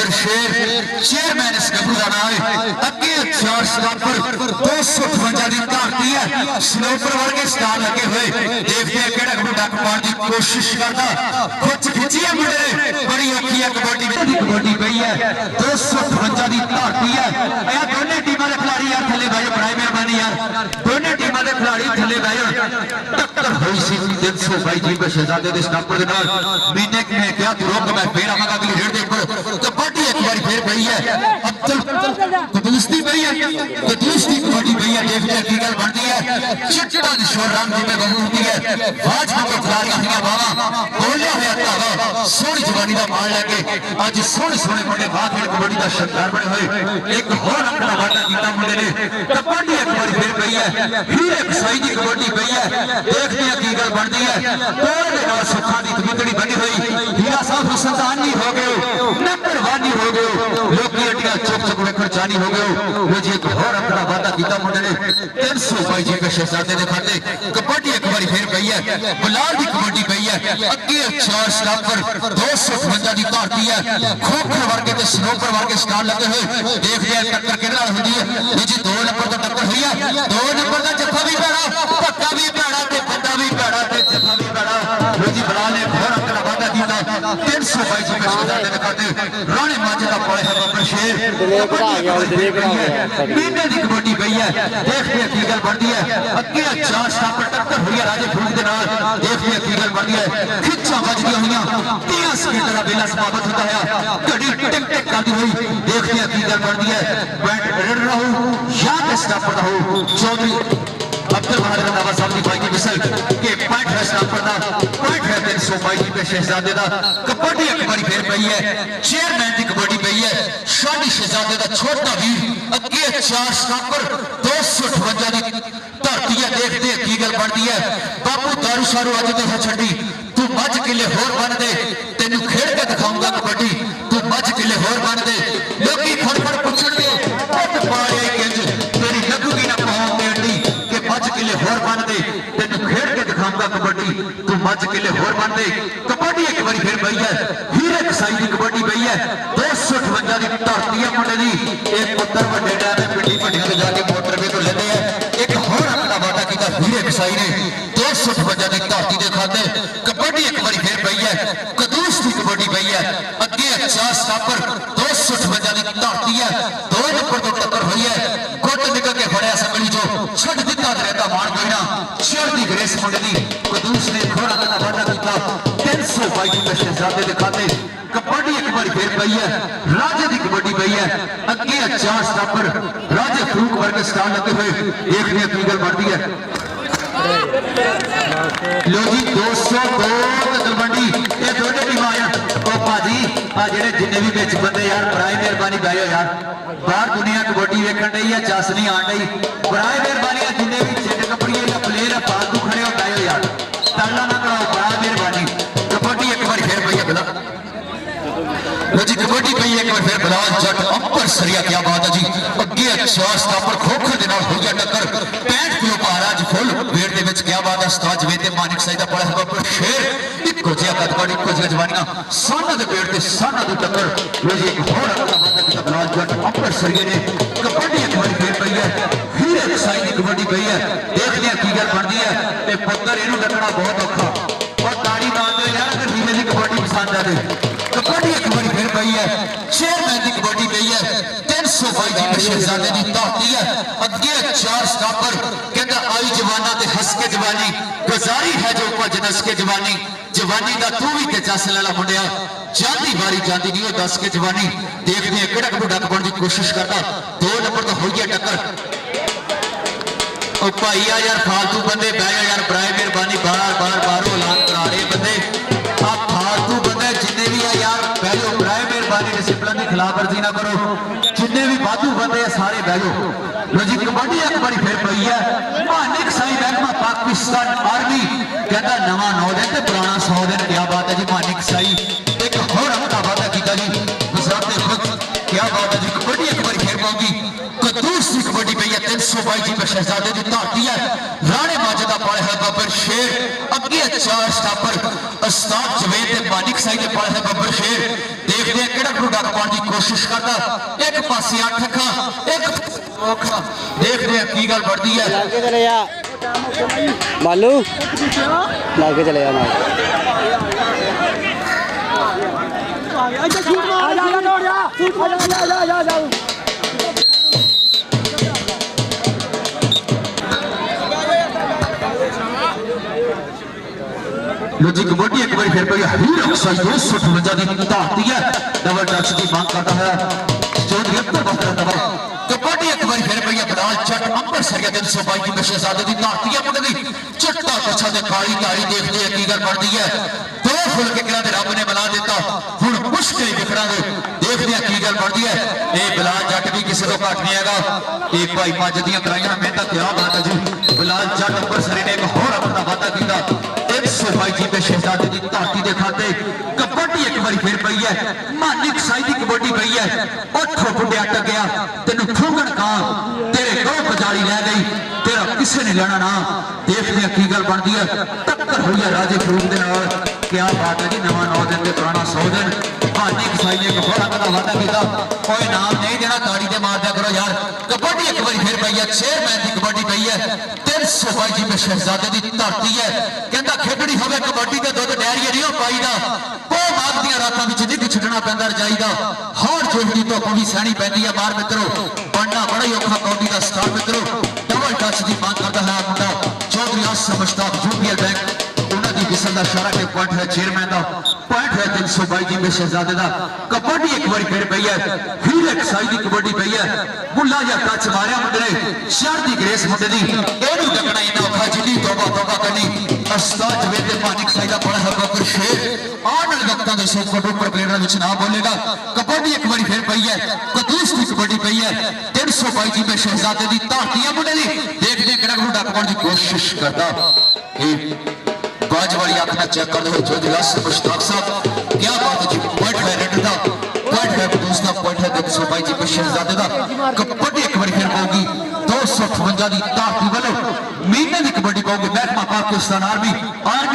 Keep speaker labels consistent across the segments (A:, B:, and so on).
A: बब्बर शेर चेयरमैन इस गबरू का नाम है अगे 4 स्टापर 258 की धरती है स्नोपर वर्गे स्टार लगे हुए देखते हैं केड़ा गबरू डक मारने की कोशिश करता कुछ खिंची है मुंडे बड़ी औखी है कबड्डी पई है 258 की धरती है यह दोनों टीमां के खिलाड़ी यार थले भाई बड़ा मेहरबानी यार दोनों टीमां के खिलाड़ी थले भाई टक्कर हुई सी 322 जी पे शहजादे दे स्टापर दे नाल महीने में क्या तू रोक मैं फिर आवांगा अगली रेड दे ऊपर कबड्डी एक बार फिर पई है अब्दुल कदूसती पई है कदूसती कबड्डी पई है देखते हैं की गल बनती है चिट्टा निशोर राम जी में बहू होती है आज हम तो खिलाड़ियां हुई बावा बोलिया होया तावा सोहनी जवानी का मान लेके आज सोहने सोहने मुंडे बात कबड्डी का शानदार बने हुए एक होर अपना वादा कीता मुंडे ने कबड्डी एक बार फिर पई है फिर एक सही दी कबड्डी पई है देखते हैं की गल बनती है तोड़ दे नाल सुखा दी तबीतड़ी बनी हुई हीरा साहब हुसैनी हो गए नंबरवानी हो गए लोकी अटिया चुप चुप वेखण चानी हो गए वो जी एक होर अपना वादा कीता मुंडे ने 322 जी के शहजादे दे खाते कबड्डी एक बार फिर पई है बुलार दी कबड्डी पई है अगे 4 स्टापर 258 की धरती है खोखर वर्गे ते स्नोपर वर्गे स्टार लगे हुए देखते हैं टक्कर किहदे नाल हुंदी है जी 2 नंबर तो टक्कर हुई है 2 नंबर का जफा भी भैड़ा धक्का भी भैड़ा ते बंदा भी भैड़ा ते जफा भी भैड़ा लो जी बुलार ने घोर अपना वादा कीता 322 जी के शहजादे दे खाते राणे मांझे का पड़े है बब्बर शेर महीने की कबड्डी पई है देखते हैं की गल बनती है अगे 4 स्टापर टक्कर हुई है राजे फूक दे नाल देखते हैं की गल बनती है खिच्चा बजदी हुई 30 सेकंड का बेला समाप्त होता है घड़ी टिक टिक करती हुई देखते हैं की गल बनती है बैट रेड रहू या स्टापर हो चौधरी अब्दुल बहादुर दावा साहब की भाई की मिसल के पॉइंट है स्टापर दा पॉइंट है 322 जी पे शहजादे दा कबड्डी एक बारी फिर पई है चेयरमैन की कबड्डी पई है शादी शहजादे दा छोटा वीर अगे 4 स्टापर 258 की धरती है देखते हैं की गल बनती है बापू दारू शारू अज तो छड्डी तू मज किले होर बन दे तेनू खेल के दिखाऊंगा कबड्डी तू मज किले होर बन दे लोकी फड़फड़ पुछणगे पट पाड़े किंज तेरी लगूगी ना पाऊं मेंडी के मज किले होर बन दे तेनू खेल के दिखाऊंगा कबड्डी तू मज किले होर बन दे कबड्डी एक बारी फिर पई है हीरे कसाई की कबड्डी पई है 258 की धरती है मुंडे दी एक पुत्र वड्डे डैम पिंडी पट्टियां ते जाके मोटरवे तो लेंदे है एक होर अपना वादा कीता हीरे कसाई ने 258 की धरती दे खाते कबड्डी एक बारी फिर पई है कदूस की कबड्डी पई है अगे 4 स्टापर 258 की धरती है 2 नंबर तो टक्कर हुई है गुट निकल के फड़िया संगली जो छड़ दिता रहता मान कोई ना चढ़दी ग्रेस मुंडे दी कदूस ने घोड़ा अपना वादा कीता 322 के शहजादे दे खाते कबड्डी एक बार फिर पई है राजे की कबड्डी पई है अगे 4 स्टापर राजे फरूक वर्ग स्टार लगे हुए देखने की गल बनती है लो जी 202 तलवंडी ये दोनों टीम आया ओ भाजी आ जेडे जिन्ने भी बिच बंदे यार बड़ा मेहरबानी बैठो यार बाहर दुनिया कबड्डी वेखण दी है चस नहीं आण दी बड़ा मेहरबानी जिन्ने भी चिट कपड़िए या प्लेयर फालतू खड़े हो बैठो यार तरला ना कराओ बड़ा मेहरबानी कबड्डी एक बार फिर पई है बिला लो जी कबड्डी पई एक बार फिर बिलाल जट अंबर सरिया क्या बात है जी अगे 4 स्टापर खोखर दे नाल हो गया टक्कर 65 किलो भार आज फुल वेट दे विच क्या बात है उस्ताद जवेद ते मानिक साई दा बड़ा बब्बर शेर इको जिहा कदकड़ इको जिहा जवानियां साना दे पेट ते साना दी टक्कर लो जी एक होर अपना वादा कीता बिलाल जट अंबर सरिया ने कबड्डी एक बार फिर पई है हीरे साई दी कबड्डी पई है देखते हैं की गल बनदी है ते पुत्तर इहनू डकना बहुत औखा और ताड़ी मार दे यार अगर हीरे दी कबड्डी पसंद आ दे कबड्डी एक बार फिर पई है चेयरमैन की कबड्डी पई है 322 जी के शहजादे की धरती है अगे 4 स्टापर कहता आई जवाना ते हंस के जवानी गुजारी है जो भज नस के जवानी जवानी दा तू भी ते जस लाला मुंडिया जाती बारी जाती नहीं दस के जवानी देखते हैं किहड़ा कबड्डी डक बन की कोशिश करता 2 नंबर तो हो गया टक्कर ओ भाई यार फालतू बंदे बह जाओ यार बड़ा मेहरबानी बार बार बाहरों ऐलान करा रहे बंदे आप फालतू बंदे जिन्ने भी है यार बह जाओ बड़ा मेहरबानी डिसिप्लिन की खिलाफ वर्जी ना करो जिन्ने भी वाधू बंदे सारे बह जाओ लो जी कबड्डी एक बारी फिर पई है मानिक साई महकमा पाकिस्तान आर्मी कहता नवा 9 दिन ते पुराना 100 दिन क्या बात है जी मानिक साई एक होर अपना वादा कीता जी गुजरात दे खुद क्या बात है जी कबड्डी एक बारी फिर पाऊंगी कदूस की कबड्डी पई है 322 जी पे शहजादे की धरती है राणे माजे दा पाया है बब्बर शेर अगे 4 स्टापर उस्ताद जवेद ते मानिक साई दे पाया है बब्बर शेर देखते हैं किहड़ा गुरु डक पाने की कोशिश करता, एक पासे 8 अखा, एक अखा, देखते हैं की गल बढ़ती है।
B: लाके चले जा मालू, लाके चले जा मालू।
A: लो जी कबड्डी एक बार फिर पई हीर अक्सर 258 दी ताकती है, डबल टच की मांग करता है जो 73 बहत्तर दबा। कबड्डी एक बार फिर पई बिलाल जट अंबरसर के 322 की शहजादे दी ताकती है मुंडे दी चिट्टा कच्छा ते काली ताड़ी देखते हैं की गल बढ़ती है। दो फुल के किला दे रब ने मिला देता, हुन मुश्किल विकरा दे देखते हैं की गल बढ़ती है। ए बिलाल जट भी किसी तो घट नहीं हैगा, एक भाई मज दी कराइयां मेहनत क्या बात है जी। बिलाल जट अंबरसर ने एक होर अपना वादा किया 122 जी पे शहजादे की धाटी के खाते। कबड्डी एक बार फिर पई है, मानिक साई की कबड्डी पई है, उठो बुढ़िया अटक गया तेन फूंगण का तेरे गौ बजारी रह गई, तेरा किसी ने लेना ना। देखते हैं की गल बनती है, टक्कर हुई है राजे फरूक के नाल। क्या बात है जी, नवा 9 दिन के पुराना 100 दिन। मानिक साई ने एक होरा का वादा किया, कोई नाम नहीं देना, ताड़ी दे मार दिया करो यार। कबड्डी एक बार फिर पई है, चेयरमैन की कबड्डी पई है, 322 जी पे शहजादे की धरती है। कहता खेडड़ी होवे कबड्डी का दुध डैरिए नहीं पाईदा, पो माग दियां रातां विच निग छड्डना पैंदा रजाईदा, हौर जोड़ी तो भी सहनी पैंदी है मार मित्रो, बनना बड़ा ही औखा कौडी का स्टार मित्रो। डबल टच की मांग करता है मुंडा चौधरी आसिम मुश्ताक यूपीएल बैंक, उन्होंने विसल का इशारा के पॉइंट है चेयरमैन का, पॉइंट है 322 जी पे शहजादे का। कबड्डी एक बार फिर पई है, हीर एक साई की कबड्डी पई है, बुला या टच मारिया मुंडे ने शहर की ग्रेस मुंडे दी एनू डकना इन्ना औखा जिन्नी तौबा तौबा करनी। अस्ताद वेद मानिक साई का बड़ा है बकर शेर आने वाले वक्तां दे सुपर डुपर प्लेयरां विच ना बोलेगा। कबड्डी एक बार फिर पई है, कदूस की कबड्डी पई है, 322 जी पे शहजादे की धाटी है मुंडे दी। देखते हैं किहड़ा डक पाने की कोशिश करता, बाज वाली अख ना चेक कर दो चौधरी आसिम मुश्ताक साहब, क्या बात है जी। पॉइंट है रेड दा, पॉइंट है दूसरा पॉइंट है 322 जी पे शहजादे दा। कबड्डी एक बार फिर पाऊगी 258 की धाटी वालों महीने की कबड्डी पाओगे। महकमा पाकिस्तान आर्मी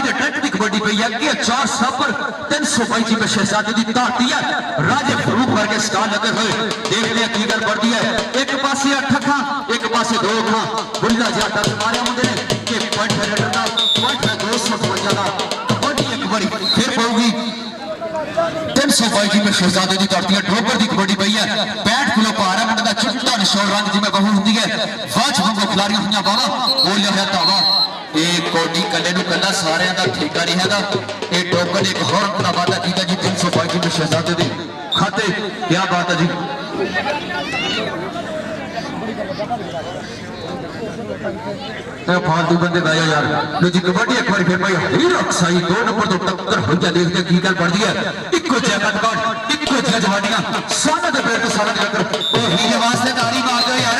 A: के ट्रैक की कबड्डी पई है, 4 सफर 322 जी पे शहजादे की धाटी है, राजे फरूक वर्गे स्टार लगे हुए। देखते हैं की गल बढ़ती है, एक पासे 8 अखा, एक पासे 2 अखा, बुल्ला जी टच मारिया मुंडे ने कि पॉइंट है रेड दा, पॉइंट है 258 का। कबड्डी एक बार फिर पाऊगी 322 जी पे शहजादे की धरती है, ड्रोपर की कबड्डी पई है, 65 किलो भार है मुंडे दा, चिट्टा निशान रंग जिवें बहु हुंदी है, वाज वांगू खिलाड़ियां हुईयां बावा बोलिया है दावा। ये कोडी कले नूं कला सारियां दा ठेका नहीं हैगा, ये ड्रोपर एक होर अपना वादा कीता जी 322 जी पे शहजादे दे खाते। क्या बात है जी, फालतू बंदे गाया यार। लो जी कबड्डी एक बार फिर भाई हीर अक्साई 2 नंबर तो टक्कर हो जा। देखते की गल बढ़ती है, इको जैकट कार्ड इको जजवानियां साना दे पेट सारा टक्कर ओ हीरे वास्ते ताड़ी मार दो यार।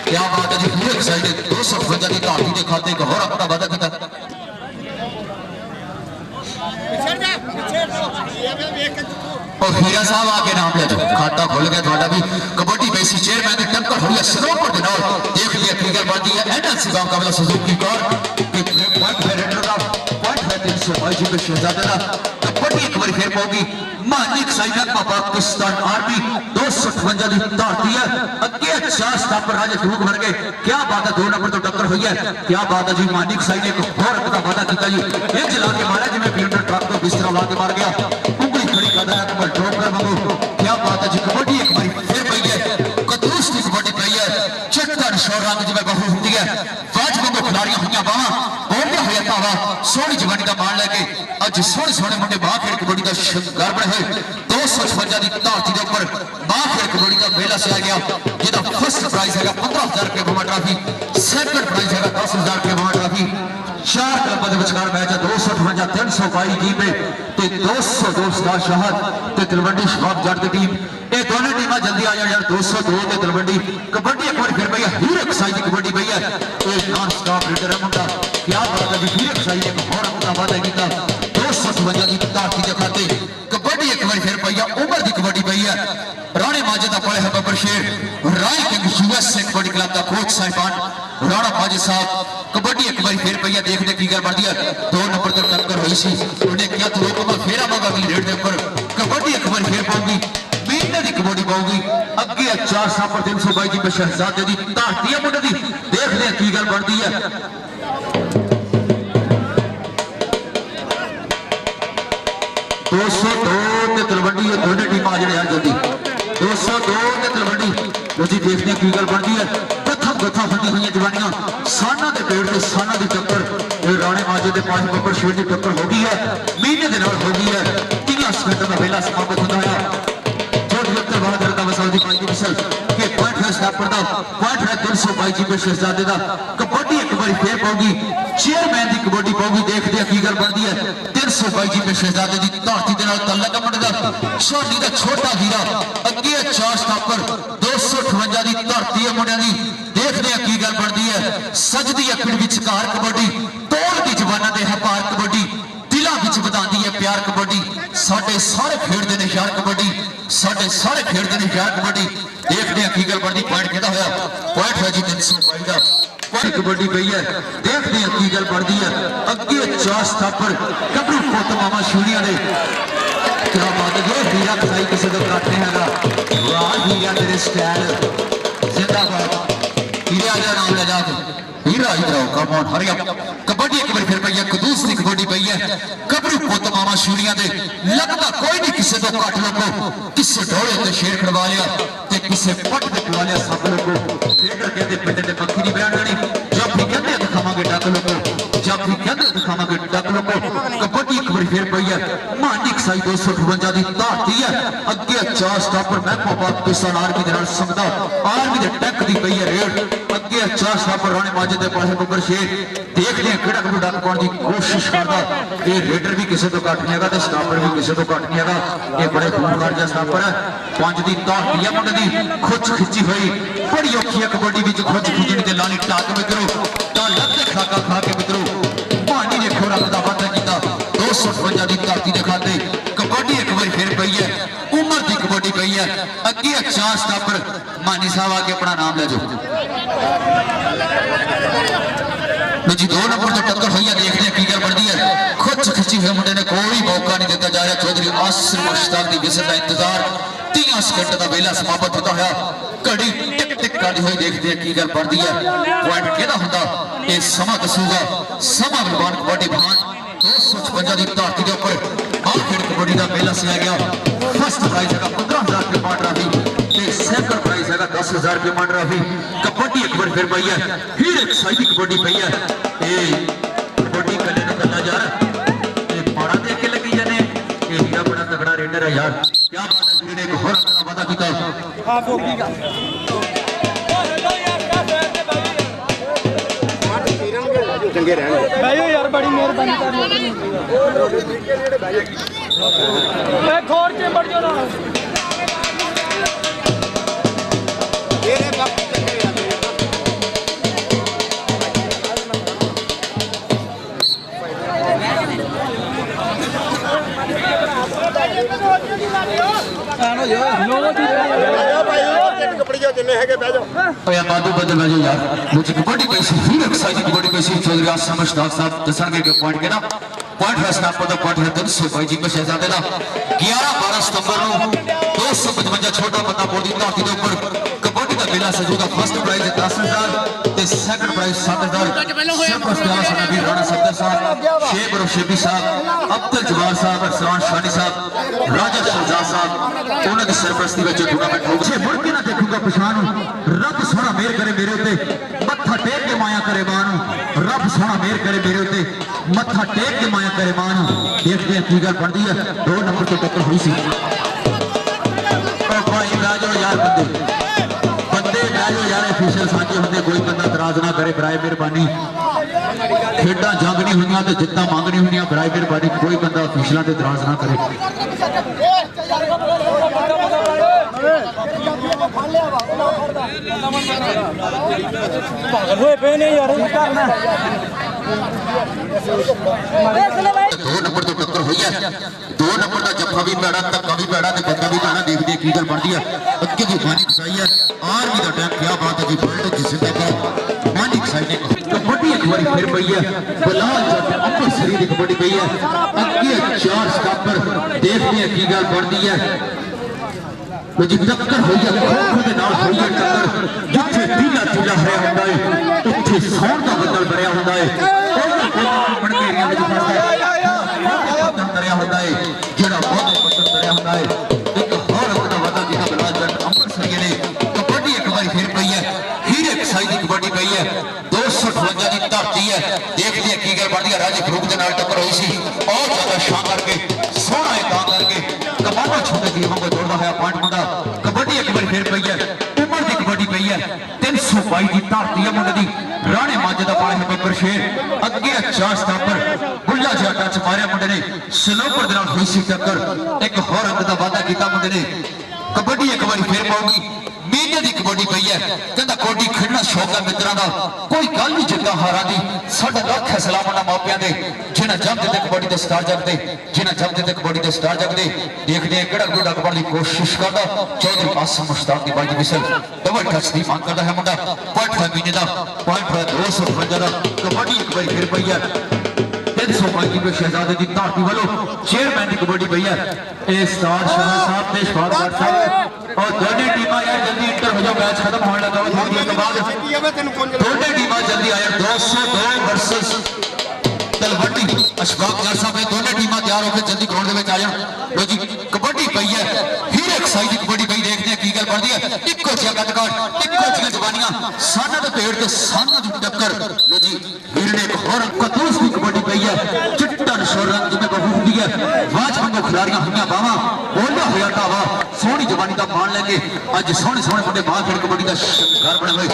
A: क्या बात है जी, हीर अक्साई ने 258 की धाटी के खाते एक होर अपना वादा किया। और हीरा साहब आके नाम ले जाओ, खाता खुल गया थोड़ा भी। कबड्डी बेसी चेयरमैन की टक्कर हुई है सरोवर के नाल। देख लिया क्रिकेट बढ़ती है, एनएलसी गांव का वाला सुजुकी कार के पॉइंट है रेडर का, पॉइंट है 322 जी पे शहजादे का। कबड्डी एक बार फिर पाओगी मानिक साई महकमा पाकिस्तान आर्मी 258 की धाटी है, अगे 4 स्टापर राजे फरूक वर्गे। क्या बात है, 2 नंबर तो टक्कर हुई है। क्या बात है जी, मानिक साई ने एक होर अपना वादा किया जी, ये चला के मारा जिवें ब्लिंडर ट्रक को बिस्तरा ला के मार गया, उंगली खड़ी कर दिया कमल ड्रॉप कर मंगो। क्या बात है जी, कबड्डी एक बार फिर पई है, कदूस की कबड्डी पई है, चिट्टा निशान रंग जिवें बहु हुंदी है, वाज वांगू खिलाड़ियां हुईयां बावां बोलदे होए तावा सोहनी जवानी का मान लेके अज सोहने सोहने मुंडे बाह खेड़ कबड्डी का शिकार बने। 256 की धाटी के ऊपर बाह खेड़ कबड्डी का मेला से आ गया, जिहदा फर्स्ट प्राइज है 15,000 रुपये बमा ट्रॉफी, सेकंड प्राइज है 10,000 रुपये बमा ट्रॉफी। 4 क्लबों के विचकार मैच है, 258 322 जी पे 202 स्टार शहद ते तलवंडी शबाब जट की टीम। ये दोनों टीमां जल्दी आ जाए यार, 202 ते तलवंडी। कबड्डी एक बार फिर पई है, हीर अक्साई की कबड्डी पई है, ये नॉन स्टॉप लीडर है मुंडा। क्या बात है जी, हीर अक्साई ने एक होर अपना वादा किया 258 की धाटी के खाते। कबड्डी एक बार फिर पई है, उमर की कबड्डी पई है, राणे माजिद का पड़े है बब्बर शेर, राय किंग यूएसए कबड्डी क्लब का कोच साहिबान राणा माजिद साहब। कबड्डी एक बार फिर पई है, देखते की गल बढ़ती है, 2 नंबर तक टक्कर हुई सी, उन्हें क्या तो रोकमा फेरा मांगा अगली रेड के ऊपर। कबड्डी एक बार फिर पाऊंगी पाऊगी अगे 4 स्टापर 322 जी शहजादे की धरती है मुंडे की देखते हैं की गल बनती है 202 तलवंडी दोनों टीम आ जाए जल्दी 202 तलवंडी तुझी देखते हैं की गल बनती है गथा फंदी हुई जवानियां साना के पेड़ से साना की टक्कर राणे माजे के पास बब्बर शेर की टक्कर हो गई है महीने के नाल हो गई है 3 सेकंड का वेला समाप्त होता है छोटी उत्तर बाहर करता वसाल दी पाई मिसल के पॉइंट है स्टापर दा पॉइंट है 322 जी शहजादे दा कबड्डी एक बार फिर पाऊगी चेयरमैन की कबड्डी पाऊगी देखते हैं की गल बनती है 322 जी शहजादे की धरती के नाल तल्ला मुंडा सोनी का छोटा हीरा अगे 4 स्टापर 258 की धरती है मुंडिया की देखते हैं की गल बनती है सजदी है पिंड विचकार कबड्डी तोड़ की जवाना दे हपार कबड्डी दिलों विच वधांदी है प्यार कबड्डी साडे सारे खेडदे ने यार कबड्डी साडे सारे खेडदे ने यार कबड्डी देखते हैं की गल बनती पॉइंट किहदा होया पॉइंट है जी 322 का पॉइंट कबड्डी पई है देखते हैं की गल बनती है अगे 4 स्टापर कबरू पुत मामा शूरिया ने क्या बात है हीरा खसाई किसी को काट नहीं हैगा वाह हीरा तेरे स्टाइल जिंदाबाद हीरा आजा नाम ले जा Heera Heera come on hurry up kabaddi एक बार फिर पई है कदूस की कबड्डी पई है कबरू पुत मामा शूरिया दे लगदा कोई नहीं किसी तो काट लोगो किसे ढोले ते शेर खड़वा लिया ते किसे पट ते खड़वा लिया सब लोगो ट्रेडर कहते पिंड ते पक्की नहीं बैठ जानी जब भी कहते दिखावांगे डक लोगो जब भी कहते दिखावांगे डक लोगो कबड्डी एक बार फिर पई है मांडी कसाई 258 दी धरती है अगे 4 स्टापर महबूबा बाग किसान आर्मी दे नाल संगदा आर्मी दे टैंक दी पई है रेड अगे 4 स्टापर राणे माजे दे पासे बब्बर शेर देखते हैं किहड़ा कबड्डी डक पाउण दी कोशिश करदा ये रेडर भी किसी तो घट नहीं हैगा ते स्टापर भी किसी तो घट नहीं हैगा ये बड़े खूनदार जिहा स्टापर है 5 दी धरती है मुंडे दी खुच खिची हुई बड़ी औखी है कबड्डी विच खुच खिचण ते लाली टाक मित्रों तां लग खाका खा के मित्रों पानी ने खोरा दा वादा कीता 258 दी धरती दे खाते कबड्डी एक बार फिर पई है उमर दी कबड्डी पई है अगे 4 स्टापर मानी साहब आके अपना नाम ले जाओ जी 2 नंबर तो टक्कर हुई है देखते हैं की गल बनती है खुच खिची हुए मुंडे ने कोई मौका नहीं दिता जा रहा चौधरी आसिर मुश्ताक दी विजन का इंतजार 30 सेकंड का वेला समाप्त होता है घड़ी टिक टिक करती हुई देखते हैं की गल बनती है पॉइंट किहदा हुंदा ये समा दसूगा समा विद्वान कबड्डी भान 256 की धरती के ऊपर आखिर कबड्डी का मेला सिया गया फर्स्ट प्राइज है 15,000 रुपये मान राही सेकंड प्राइज है 10,000 रुपये मान राही कबड्डी एक बार फिर पई है हीरे कसाई की कबड्डी पई है कबड्डी कले ने करना यार पाड़ा देख के लगी जाने हीरा बड़ा तगड़ा रेडर है यार क्या बात है हीरे ने एक होर अपना वादा किया
B: चंगे रहने भाई यार बड़ी मेहरबानी कर मैं खोर के बढ़ जाना चौधरी आसिम मुश्ताक साहब दसणगे के पॉइंट के ना पॉइंट है स्टापर दा पॉइंट है 322 जी शहजादे दा 11-12 सितंबर नु 255 छोटा बंदापुर दी धरती दे ऊपर कबड्डी दा मेला सजूगा फर्स्ट प्राइज 10,000 ते सेकंड प्राइज 7,000 सरपंच नबी राणा सत्तर साहब शेख और शेबी साहब अब्दुल जवार साहब अरसान शानी साहब राजा शहजाद साहब उन्हां दी सरपरस्ती विच टूर्नामेंट हो छे मुड़ के ना देखूंगा पछाण रब सोना मेहर करे मेरे उत्ते मत्था टेक के माया करे मां रब सोना मेहर करे मेरे उत्ते मत्था टेक के माया करे मां देखते हैं की गल बनती है 2 नंबर तो टक्कर हुई सी भाई राजो यार बंदे राजो यार ऑफिशियल साझे होंगे कोई बंदा इतराज ना करे बराए मेहरबानी खेडा जंग नहीं हुई तो जित्ता मंगनी हुई बराए मेहरबानी कोई बंदा ऑफिशियलों से इतराज ना करे दो नंबर तो टक्कर हुई है 2 नंबर का जफा भी पैड़ा धक्का भी पैड़ा बंदा भी पैड़ा देखते की गल बनती है अगे की मानी कसाई है आर्मी का टाइम क्या बात है जी वर्ल्ड जिंदाबाद मानी कसाई ने कबड्डी एक बार फिर पई है बलाल जट अमृतसरी की कबड्डी पई है अगे 4 स्टापर देखते हैं की गल बनती है
A: जी टक्कर हुई है खोखो के नाल हुई है टक्कर जिथे पीला चूल्हा है हुंदा है उत्थे सौण दा बदल भरिया हुंदा है बनकेरियां विच फसदा करिया हुंदा है जेड़ा बहुत पसंद करिया हुंदा है एक होर अपना वादा जिहा बलाज जट अंमृतसर ने कबड्डी एक बार फिर पई है हीरे साई दी कबड्डी पई है 258 दी धरती है देखते हैं की गल बनदी है राजे फरूक दे नाल टक्कर हुई सी और ज्यादा शान करके सोहना है तां करके कमांडो छोटे टीमों को जोड़ता है पॉइंट मुंडा कबड्डी एक बार फिर पई है उमर दी कबड्डी पई है 322 दी धरती है मुंडे दी राणे माजे दा पाले है पेपर शेर अगे चार स्टापर बुल्ला जिहा टच मारिया मुंडे ने स्लोपर दे नाल हुई सी टक्कर एक होर अंक दा वादा कीता मुंडे ने कबड्डी एक बार फिर पाऊगी मीडिया दी कबड्डी पई है कहंदा कोडी खड़ना शौक है मित्रां दा कोई गल नहीं जिद्दां हारां दी साडा लख है सलामां मापियां दे जिन्हां जगदे ते कबड्डी दे स्टार जगदे जिन्हां जगदे ते कबड्डी दे स्टार जगदे देखदे किहड़ा गुड़ा कबड्डी दी कोशिश करदा चौधरी आसम मुश्ताक दी बाजी मिसल डबल टच दी मांग करदा है मुंडा पॉइंट है महीने दा पॉइंट है 255 दा कबड्डी एक बार फिर पई है 305 पे शहजादे दी धरती वालों चेयरमैन दी कबड्डी पई है ए स्टार शाह साहब ते शफात साहब और दोनों टीमां यार जल्दी इंटर हो जाओ मैच खत्म होने लगा थोड़ी देर के बाद दोनों टीमां जल्दी आया 202 वर्सेस तलवंडी अशफाक जट साहब दोनों टीमां तैयार होकर जल्दी ग्राउंड में आ जाओ लो जी कबड्डी पई है हीरे साई दी कबड्डी पई देखते हैं की गल बनदी है इक्को जिहा कदकाट इक्को जिहा जवानियां साना दे पेड़ ते साना दी टक्कर लो जी हीर ने एक होर कतूस दी कबड्डी पई है चिट्टा नशोर रंग जिमें बहू हुंदी है वाज वांगू खिलाड़ियां हुईयां बावां बोलदा होया तावा सोहनी जवानी दा मान लेके अज सोहने सोहने मुंडे बाहर खेल कबड्डी दा घर बने हुए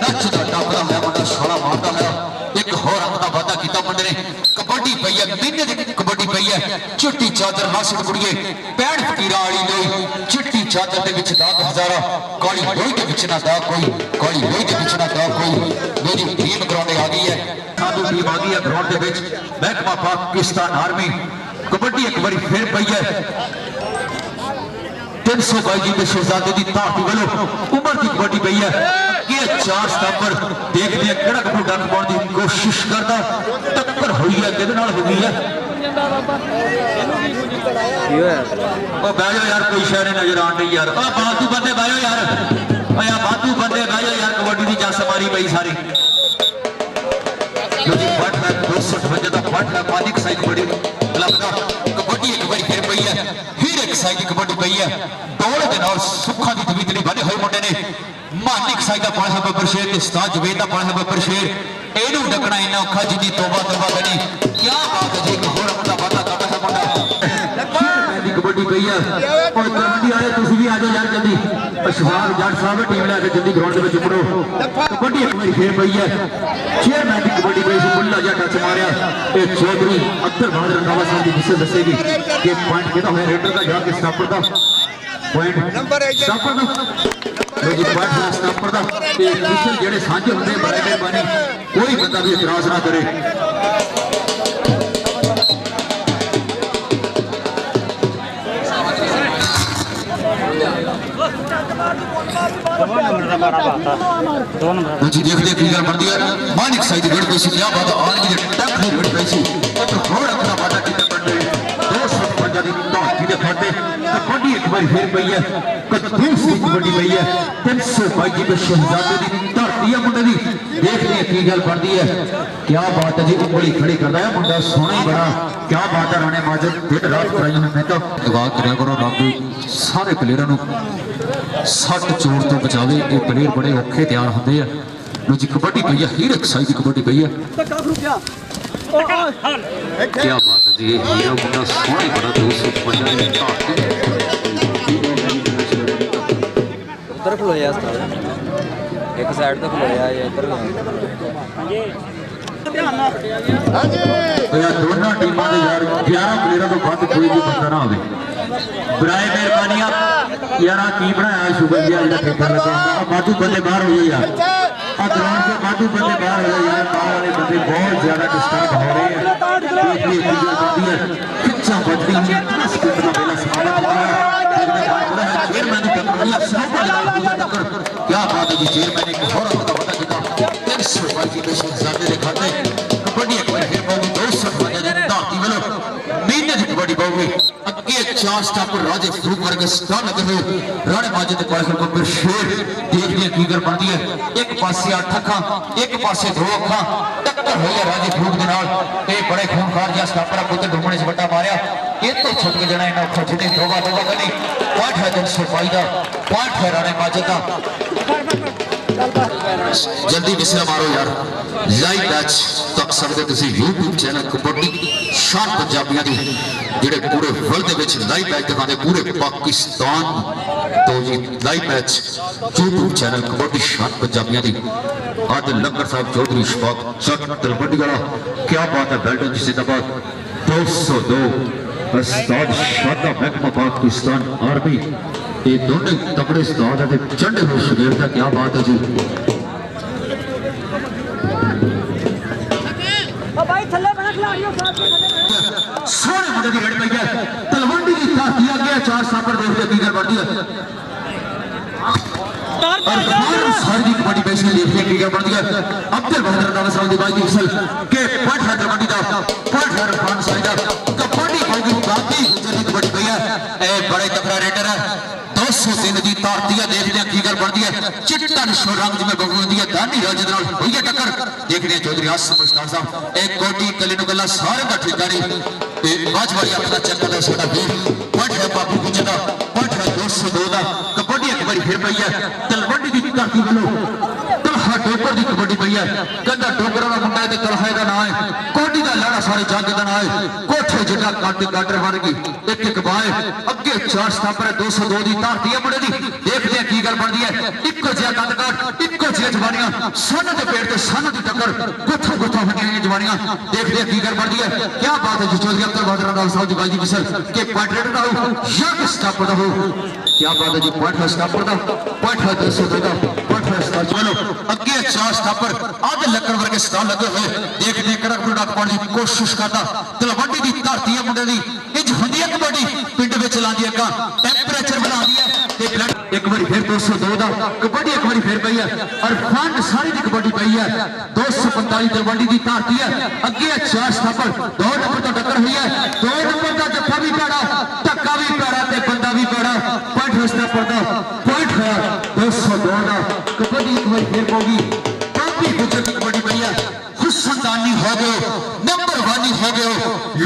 A: नचदा टपदा होया मुंडा छाला मारदा होया एक होर अंक दा वादा कीता मुंडे ने कबड्डी पई है महीने दी कबड्डी पई है चिट्टी चादर नासिक कुड़िए पैण फकीरा वाली लोई चिट्टी चादर दे विच दाग हजारा काली लोई दे विच ना दाग कोई काली लोई दे विच ना दाग कोई मेरी टीम ग्राउंड आ गई है साडू टीम आ गई है ग्राउंड दे विच महकमा पाकिस्तान आर्मी कबड्डी एक बारी फिर पई है 322 पे शहजादे दी धरती वालों उमर दी कबड्डी पई है ये चार स्टापर देखते हैं किहड़ा कबड्डी डक पाउण दी कोशिश करदा टक्कर हुई है किहदे नाल हो गई है ओ बैठो यार कोई शहर नजर आन नहीं यार ओ बातू बंदे बैठो यार ओ यार बातू बंदे बैठो यार कबड्डी दी जस मारी पई सारी लो जी फट है 258 दा फट है मालिक साई कबड्डी क्लब दा कबड्डी एक बारी फिर पई है फिर एक साई दी कबड्डी पई है दौड़ दे नाल सुखा दी तवीतली बने होए मुंडे ने मालिक साई दा पाला है बब्बर शेर ते उस्ताद जवेद दा पाला है बब्बर शेर एनू डकना इन्ना औखा जिन्नी तौबा तौबा बनी क्या बात है जी एक होर अपना वादा करदा है मुंडा दी कबड्डी पई है और तलवंडी वाले तुसी भी आ जाओ यार जल्दी अशफाक जट साहब टीम लेके जल्दी ग्राउंड दे विच मुड़ो कबड्डी एक बारी फिर पई है चेयरमैन दी कबड्डी पई सी बुल्ला जिहा टच मारिया ए चौधरी अख्तर बहादुर रंधावा साहब दी मिसल दसेगी कि पॉइंट किहदा होया रेडर दा जाके स्टापर दा पॉइंट नंबर 1 स्टापर दा जी पॉइंट है स्टापर दा ते मिसल जेड़े साझे हुंदे बड़े मेहरबानी कोई बंदा भी इतराज ना करे जी देखते की गल बनती है मानिक साई दी गड़ पैसी क्या बात आन की टक दी गड़ पैसी एक होड़ अपना वादा किते बन रहे 255 दी धरती दे फटे कबड्डी एक बार फिर पई है कतूस दी कबड्डी पई है 322 पे शहजादे दी धरती है मुंडे दी देखते हैं की गल बनती है क्या बात है जी उंगली खड़ी करदा है मुंडा सोहना ही बड़ा क्या बात है राणे माजद दिन रात कराई मैं तो दुआ करया करो रब सारे प्लेयरां नु सट चोट तो बचावे ये प्लेयर बड़े औखे तैयार होंगे है लो जी कबड्डी पई है हीर एक साई दी कबड्डी पई है क्या बात है जी ये हीरा मुंडा सोहनी बड़ा 255 दी उधर खलोया एक साइड तो खलोया ये इधर हां जी यार दोनों टीमां दे यार 11 प्लेयरां तो ਵੱਧ कोई भी बंदा ना होवे बराए मेहरबानियां यार की बनाया शुगर जी जेड़ा पेपर लगा हुंदा बादू बंदे बाहर हो गए यार आ ग्राउंड से बादू बंदे बाहर हो गए यार बाहर वाले बंदे बहुत ज्यादा डिस्टर्ब हो रहे हैं देखिए की जो बनती है खिच्चा बजती है 10 मिनट का बेला समय चेयरमैन की टक्कर क्या बात है जी चेयरमैन ने एक और बड़ा किया 322 पे शहजादे दे खाते कबड्डी एक बार फिर पाऊगी 200 दी धरती वालों महीने की कबड्डी पाऊगी अगे 4
B: चार स्टॉपर राजे फ्रूक वर्गे स्टॉल लगे हुए राणे माजिद पास को फिर शेर देख लिया की कर बनती है एक पासे 8 अखा एक पासे 2 अखा टक्कर हुई है राजे फ्रूक दे नाल ए बड़े खूनखार जिहा स्टॉपर पुत्र ढूंढने से बट्टा मारिया ये तो छुट के जना इन्हों खर्चने दोबा करनी पॉइंट है 305 का पॉइंट है राणे माजिद का जल्दी विसरा मारो यार लाइव मैच तक सकते तुसी YouTube चैनल कबड्डी शान पंजाबियां दी जेडे पूरे वर्ल्ड दे विच लाइव मैच दिखाते पूरे पाकिस्तान तो जी live match YouTube channel Kabaddi Shaan पंजाबियां दी आज लंगर साहब चौधरी इशफाक चक तलवंडी वाला क्या बात है बेल्ट जिंदाबाद 202 उस्ताद शादा महकमा पाकिस्तान आर्मी ये दोनों तगड़े उस्ताद है चंडे हुए शगीर का क्या बात है जी सोने मुंडे की रेड पई है तलवंडी की दिया गया 4 सापर देखते की कर बढ़ती है और सारी कबड्डी बैठने देखने की कर बढ़ती है अब्दुल बहादुर नाम साहब दी बाजी असल के पट है तलवंडी दा पट है खान साइदा कबड्डी होगी बाकी जल्दी कबड्डी पई है ए बड़े तगड़ा रेडर है 203 दी तारतिया देखते हैं की कर बढ़ती है चिट्टा निशो रंग में बगुंदी है दानी राजे नाल होई है टक्कर देखते हैं चौधरी आसिफ मुश्ताक साहब एक कोटी कली नु गल्ला सारे दा ठिकानी ए बाजवाड़ी अपना चेक करदा साडा वीर पट है बापू की जगह पट है 202 दा कबड्डी एक बारी फिर पई है तलवंडी दी धरती वालों तलहा डोगर दी कबड्डी पई है कंदा डोगरा दा मुंडा ते तलहा दा नाम है कोटी दा लाड़ा सारे जग दा नाम है कोठे जटा काटे काटर बन गई एक एक बाय अगे 4 स्टापर 202 दी धरती है मुंडे दी देखते हैं की गल बनदी है इक्को जिहा कद काट इक्को जिहा जवानियां सन दे पेड़ ते सन दी टक्कर गुत्था गुत्था होंदियां जवानियां देखते हैं की गल बनदी है क्या बात है जी चौधरी अब्दुल बहादुर नाम साहब दी बाजी मिसल के पॉइंट रेड दा हो या के स्टापर दा हो क्या बात है जी पॉइंट है स्टापर दा पॉइंट है 202 दा पॉइंट है स्टापर चलो अगे 4 स्टापर आधे लक्कड़ वर्गे स्टाल लगे हुए देखते हैं कड़क प्रोडक्ट पाने की कोशिश करता तलवंडी दी धरती है मुंडे दी इंज हुंदी है कबड्डी पिंड विच लांदी है टेंपरेचर बढ़ांदी है ते ब्लड एक बारी फिर 202 दा कबड्डी एक बारी फिर पई है और फंड सारी दी कबड्डी पई है 245 तलवंडी दी धरती है अगे 4 स्टापर 2 नंबर तो टक्कर हुई है 2 नंबर का जत्था भी पड़ा धक्का भी पड़ा ते बंदा भी पड़ा पॉइंट हसना पड़दा पॉइंट है 202 दा कबड्डी एक बारी फिर होगी काफी गुजर की कबड्डी पई है हुसनदानी हो गए नंबर 1 हो गए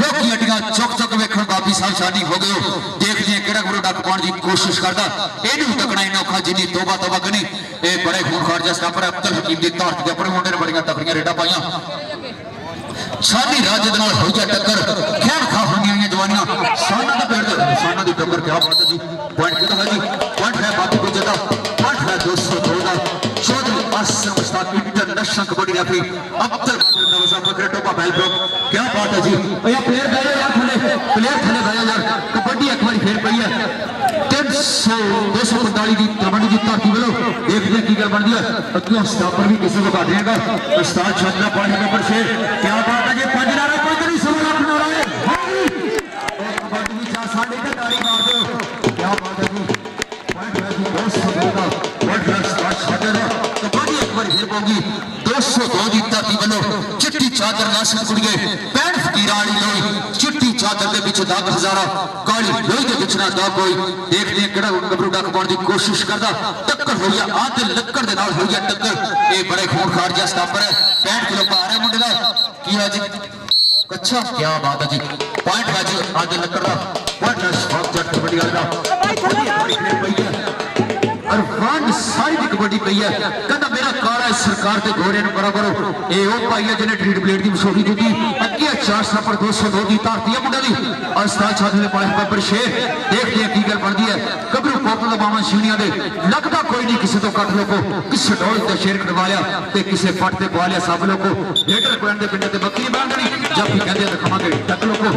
B: लोकी अड्डियां चौक चौक वेखण बाबी साहब शादी हो गए देखते हैं केड़ा गुरु डक पाने की कोशिश करदा एनू तकड़ा इना औखा जिन्नी तौबा तौबा कनी ए बड़े खूनखार जिहा स्टापर अब्दुल हकीम दी धरती दे अपने मुंडे ने बड़ियां तकड़ियां रेडा पाईयां साडी राजे दे नाल होई जा टक्कर खैर खा होंदियां जवानियां साना दा पेड़ ते साना दी टक्कर क्या बात है जी पॉइंट कितना है जी पॉइंट है बाकी को जदा पॉइंट है 202 दा चौधरी आसिफ मुश्ताक इंटरनेशनल कबड्डी रेफरी अब्दुल बहादुर साहब का टोपा बेल ब्रो क्या बात है जी भैया प्लेयर बैठो यार थले बैठो यार कबड्डी एक बारी फिर पई है 245 दी तलवंडी दी धरती वालों देखते हैं की गल बनदी है अगला स्टापर भी किसी को काट देगा उस्ताद छात्रा पॉइंट नंबर 6 क्या बात है जी 5 नारा कोई नहीं सवा लाख नारा है कबड्डी की 4 साढ़े का ताली मार दो क्या बात है जी पॉइंट है जी 202 का पॉइंट है उस्ताद छात्रा कबड्डी एक बार फिर होगी 202 दी धरती वालों चिट्टी चादर नासिक कुड़िए 65 फकीरां वाली लोई चिट्टी चादर दे विच दाग हजारा काली लोई दे विच ना दाग कोई देखते हैं केड़ा गबरू डक पाने की कोशिश करदा टक्कर होई है आधे लक्कड़ दे नाल होई है टक्कर ए बड़े खूनखार जिहा स्टापर है 65 किलो भार है मुंडे दा की है जी अच्छा क्या बात है जी पॉइंट है जी आधे लक्कड़ दा पॉइंट है स्टॉप जट कबड्डी वाला और फंड सारी दी कबड्डी पई है कहंदा मेरा काला सरकार ते घोड़े नु बराबर ए ओ भाई है जिन्हें ट्रीट प्लेट दी मशहूरी दी अगे 4 स्टापर 202 दी धरती है मुंडे दी उस्ताद छात्र ने पास पर शेर देखते हैं की गल बनदी है कबरू पोपल बावन सीनिया दे लगदा कोई नहीं किसी तो कट लोको किसी ढोल ते शेर कटवा लिया ते किसी फट ते पवा लिया सब लोको हेटर कोण दे पिंड ते बकरी बांधनी जब भी कहंदे दिखावांगे टक लोको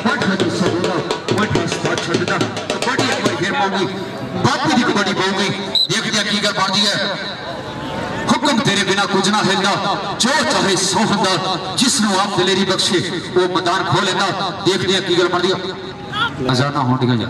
B: फट है 202 दा फट उस्ताद छात्र दा कबड्डी एक बार फिर पाऊंगी बाकी दी कबड्डी पाऊंगी देखते हैं की गल बनदी है हुक्म तेरे बिना कुछ ना हिलदा जो चाहे सो हुंदा जिसनु आप दिलेरी बख्शे वो मैदान खो लेंदा देखते हैं की गल बनदी है अजाना होंदियां जा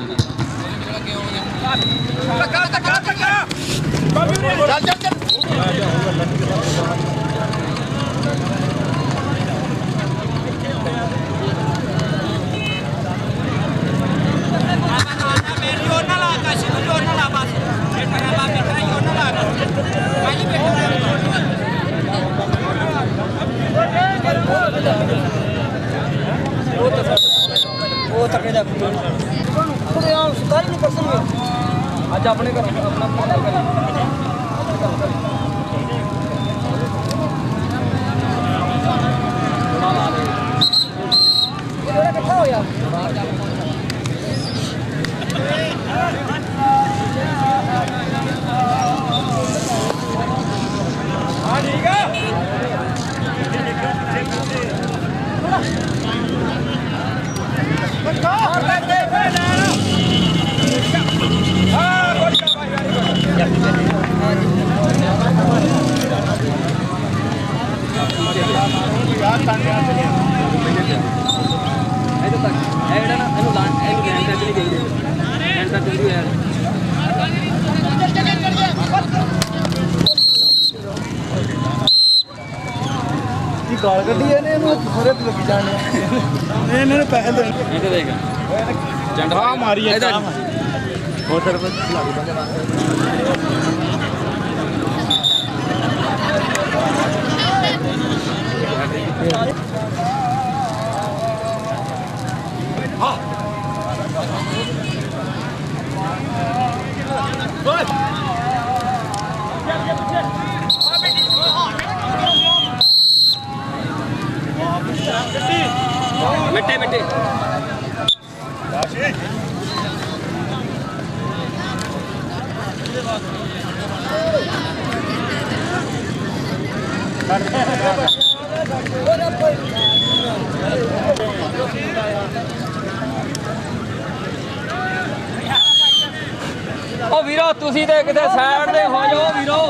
C: ਅੱਜ ਆਪਣੇ ਘਰ ਇਕੱਠਾ ਹੋ ਗਿਆ ਹਾਂ ਠੀਕ ਆ ਗਾਲ ਕੱਢੀ ਇਹਨੇ ਇਹਨੂੰ ਸਾਰੇ ਤੇ ਲੱਗੀ ਜਾਣੇ ਇਹਨਾਂ ਨੇ ਪੈਸੇ ਦੇ ਇਹ ਦੇਖ ਚੰਡ ਆ ਮਾਰੀ ਹੈ ਤਾਂ ਹੋਰ ਫਿਰ ਲੱਗਦਾ ਹਾਂ ਓਏ मिट्टे मिट्टे ओ वीरो तुसी ते किते साइड दे हो जाओ वीरो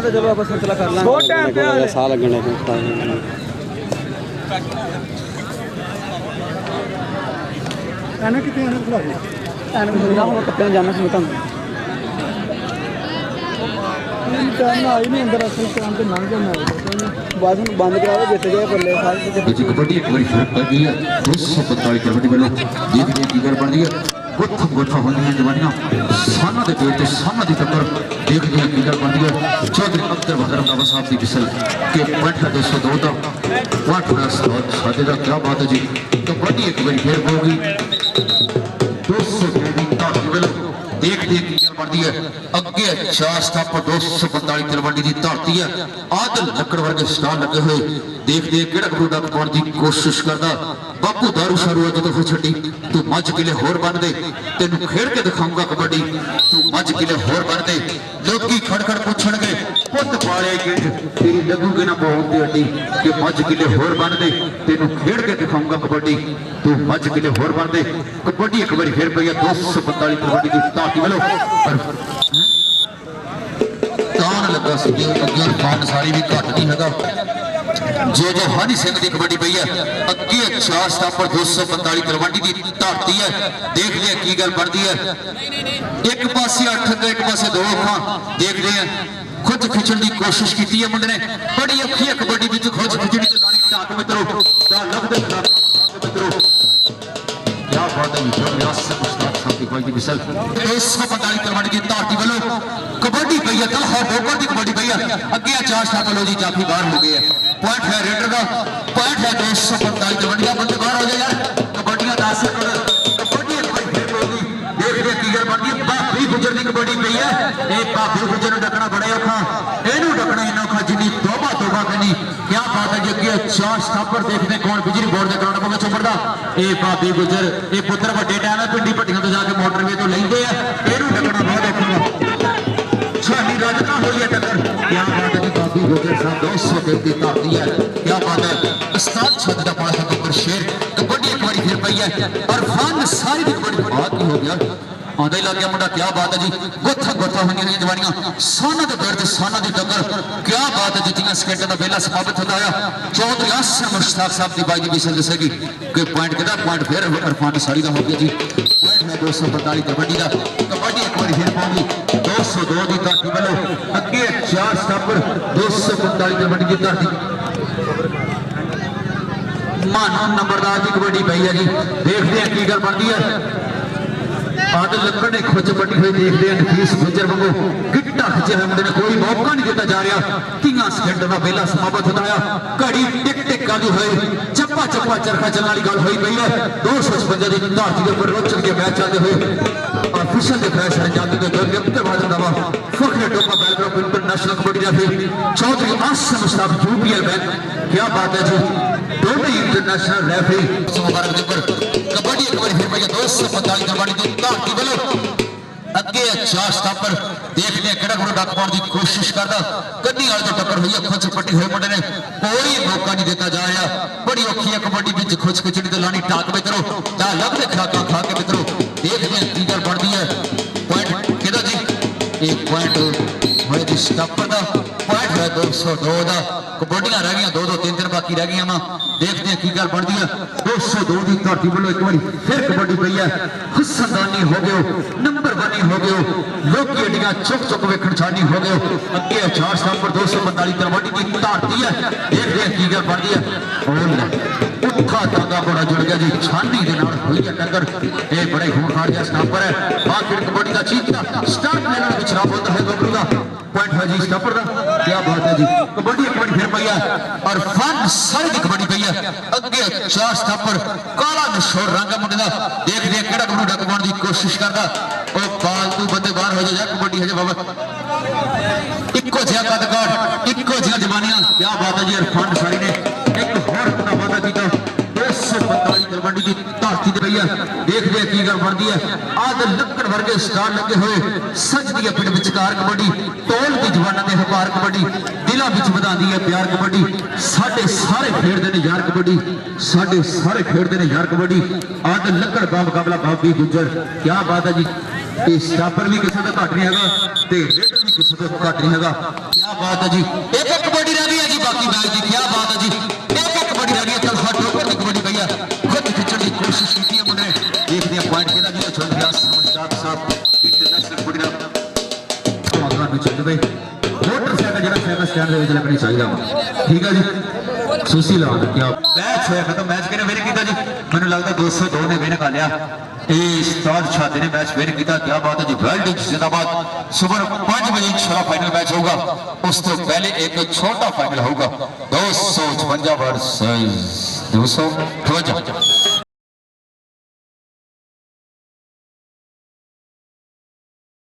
C: तो चलो आप सिलसिला कर लेंगे साल लगने कपड़े जाना आई नहीं अंदर असल टाइम पे लंघ जाना बस बंद करा जित गए बल्ले
B: जी कबड्डी एक बार फिर कर गई है 245 कबड्डी वालों ये भी की गल बन गई है गुत्थ गुत्था होंगी जवानियां साना दे पेट ते साना दी टक्कर देख दी की गल बन गई है चौधरी अख्तर बहरम बाबा साहब की विसल के पॉइंट 202 का पॉइंट का सादे का क्या बात है जी कबड्डी एक बार फिर होगी 202 की ताकि वालों देख देख की गल बनती है अगे 4 स्टॉप 245 तलवंडी की धरती है आदल लकड़ वर्गे स्टार लगे हुए देख देख केड़ा कबूड़ा पाने की कोशिश करता बापू दारू शारू अज तो फिर छड्डी तू मज किले होर बन दे तेन खेड़ के दिखाऊंगा कबड्डी तू मज किले होर बन दे लोकी खड़खड़ पूछणगे पुत पाले गिंज तेरी लगूगी ना बहुत दी अड्डी कि मज किले होर बन दे तेन खेड़ के दिखाऊंगा कबड्डी तू मज किले होर बन दे कबड्डी एक बार फिर पई 245 कबड्डी की ताकि वालों तान लगा सी अगे फान सारी भी घट नहीं है जो हनी सिंह की कबड्डी पई है अगे 4 स्टापर 245 तलवंडी की धरती है देख लिया की गल बनती है एक पासे 8 तो एक पासे 2 अखां देख रहे हैं खुद खिंचण की कोशिश की है मुंडे ने बड़ी औखी है कबड्डी विच खुद खिंचणी ते लानी ढाक मित्रों दा लगदे मित्रों क्या बात है जो रियासत मुश्ताक साहब की कोई मिसल 245 तलवंडी की धरती वालों कबड्डी पई है तलहा डोगर की कबड्डी पई है अगे 4 स्टापर लो जी जाफी बाहर हो गए है पॉइंट है रेडर का पॉइंट है 245 कबड्डियां बंदे बाहर हो जाए यार कबड्डियां 10 कबड्डी देख रहे की गल बनती है भाभी गुजर की कबड्डी पई है ये भाभी गुजर डकना बड़े औखा इनू डकना इन्ना औखा जिन्नी तौबा तौबा कहनी क्या बात है जी अगे 4 स्टापर देखते कौन बिजली बोर्ड के ग्राउंड में चुमड़दा ये भाभी गुजर ये पुत्र वड्डे टाइम है पिंडी भट्टियां तो जाके मोटरवे तो लेंदे आ इनू डकना बहुत औखा छानी राजना हुई है टक्कर क्या बात है बाबी गुजर साहब 200 की धरती है क्या बात है उस्ताद छत का पास है पर शेर कबड्डी एक बार फिर पई है और फान सारी की कबड्डी बात ही हो गया आंदा ही लग गया मुंडा क्या बात है जी गुत्था गुत्था होंगी हुई जवानियां साना के बेड़ साना की टक्कर क्या बात है जितनी सेकंड का बेला समाप्त होता है चौधरी आसिम मुश्ताक साहब की बाई की विसल दसेगी कि पॉइंट कितना पॉइंट फिर अरफान सारी का हो गया जी पॉइंट है 245 कबड्डी का कबड्डी एक बार फिर पाऊंगी 202 की धरती वालों अगे 4 स्टापर 245 कबड्डी की धरती मानो नंबरदार की कबड्डी पई है जी देखते हैं की गल बनती है
A: आदल लक्कड़ ने खोज पट्टी हुई देखते हैं नफीस गुजर वांगू गिट्टा खिंचे हुए मुंडे ने कोई मौका नहीं दिता जा रहा 30 सेकंड का बेला समाप्त होता है घड़ी टिक टिक आदि हुए चप्पा चप्पा चरखा चलने वाली गल हुई पई है 256 की धरती के ऊपर रोचक के मैच चलते हुए ऑफिशियल के फैसले जाते हुए जो लिफ्ट के बाद दावा फखरे टोपा बैलग्राफ international kabaddi referee Chaudhary Asim Mustafa UPL bank क्या बात है जी दोनों इंटरनेशनल रेफरी मुबारक दे पर कबड्डी एक बार फिर भैया 245 दरबारी की धरती वालों अगे चार स्टापर देखने केड़ा गुरु डक पाने की कोशिश करता कदी वाले तो टक्कर हुई खुच पट्टी हुए मुंडे ने कोई मौका नहीं दिता जा रहा बड़ी औखी है कबड्डी बिच खुच खिचड़ी तो लानी टाक मित्रों ता लग दे खा के मित्रों देखते हैं की गल बनती है पॉइंट किदा जी एक पॉइंट हुए जी स्टापर दा पॉइंट है 202 दा कबड्डियां रह गई 2-2 3-3 बाकी रह गई देखते हैं की गल बनती है 202 की धरती वालों एक बार फिर कबड्डी पई है हुसनदानी हो गयो नंबर 1 हो गयो लोकी अड्डियां चुक चुक वेखण छानी हो गयो अगे 4 स्टाप पर 245 कबड्डी की धरती है देखते हैं की गल बनती है उठा धागा बड़ा जुड़ गया जी छानी दे नाल हुई है टक्कर ये बड़े खूनखार जिहा स्टापर है आखिर कबड्डी का चीता स्टार्ट लेना पिछड़ा बोलता है गोबरू का पॉइंट है जी स्टापर का क्या बात है जी कबड्डी एक बार फिर पई है और फन सारी दी कबड्डी पई है अगे 4 स्टापर काला नशोर रंग मुंडे दा देख दे केड़ा गुरु डक पाने की कोशिश करदा ओ फालतू बंदे बाहर हो जा कबड्डी है बाबा इक्को जिहा कदकाट इक्को जिहा जवानियां क्या बात है जी इरफान सारी ने एक होर अपना वादा कीता 245 कबड्डी की धरती ते पई है देख दे की गल बनदी है आदल लक्कड़ वर्गे स्टार लगे हुए सजदी है पिंड विचकार कबड्डी टोल दी जवानां दे हकार कबड्डी दिलों विच वधांदी है प्यार कबड्डी साडे सारे खेडदे ने यार कबड्डी साडे सारे खेडदे ने यार कबड्डी आदल लक्कड़ का मुकाबला बाबी गुजर क्या बात है जी ये स्टापर भी किसी का घट नहीं है ते रेड भी किसी का घट नहीं है क्या बात है जी एक कबड्डी रह गई है जी बाकी मैच की क्या बात है जी एक कबड्डी रह गई है तलखा ठोकर की कबड्डी भैया खुद खिंचण की कोशिश की है मुंडे देखते हैं पॉइंट किहदा जी छोड़ गया समझदार साहब इंटरनेशनल कबड्डी दा आगा नु चल बई मोटरसाइकिल जरा साइकिल स्टैंड दे विच लगनी चाहिए ठीक है जी सुसी ला क्या मैच होया खत्म मैच किने विन कीता जी मैनूं लगदा 202 ने विन कर लिया उस्ताद छाते ने मैच विन किया क्या बात है जी वेल्डिंग जिंदाबाद सुबह 5 बजे इंशाल्लाह फाइनल मैच होगा उस तो पहले एक छोटा फाइनल होगा 256 वर्सेस 252